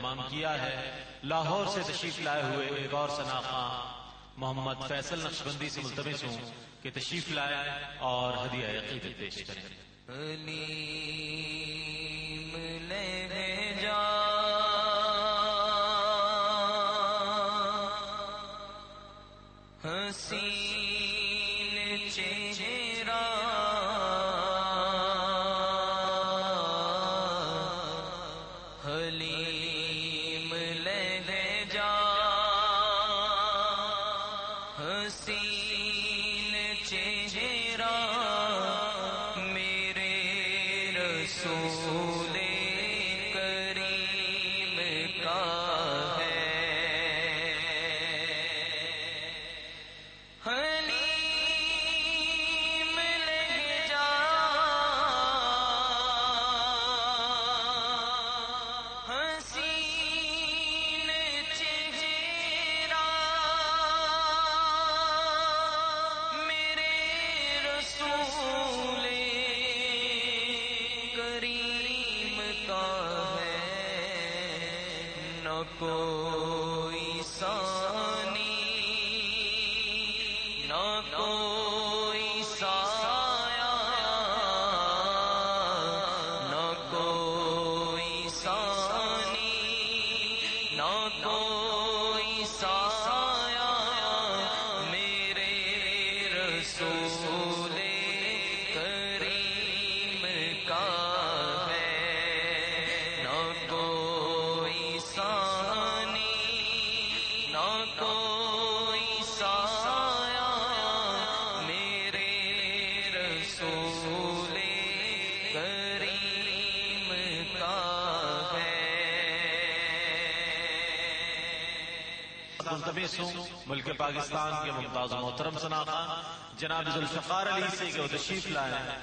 اہتمام کیا ہے۔ لاہور سے تشریف لائے ہوئے ایک اور ثنا خواں محمد فیصل نقشبندی سے ملتمس ہوں کہ تشریف لائے اور ہدیہ عقیدت پیش کریں۔ حلیم لہجہ حسین چہرہ حلیم لہجہ حسین چہرہ میرے رسول کریم کا ہے۔ حلیم لہجہ حسین چہرہ میرے رسول کریم کا ہے۔ نہ کوئی ثانی نہ کوئی سایہ نہ کوئی ثانی نہ کوئی سایہ میرے رسول کریم کا ہے۔ نہ کوئی ثانی نہ کوئی سایہ میرے رسول کریم کا ہے۔ ملتمس ہوں ملک پاکستان کے ممتاز و محترم ثنا خواں جناب ذوالفقار علی سے کہ وہ تشریف لائیں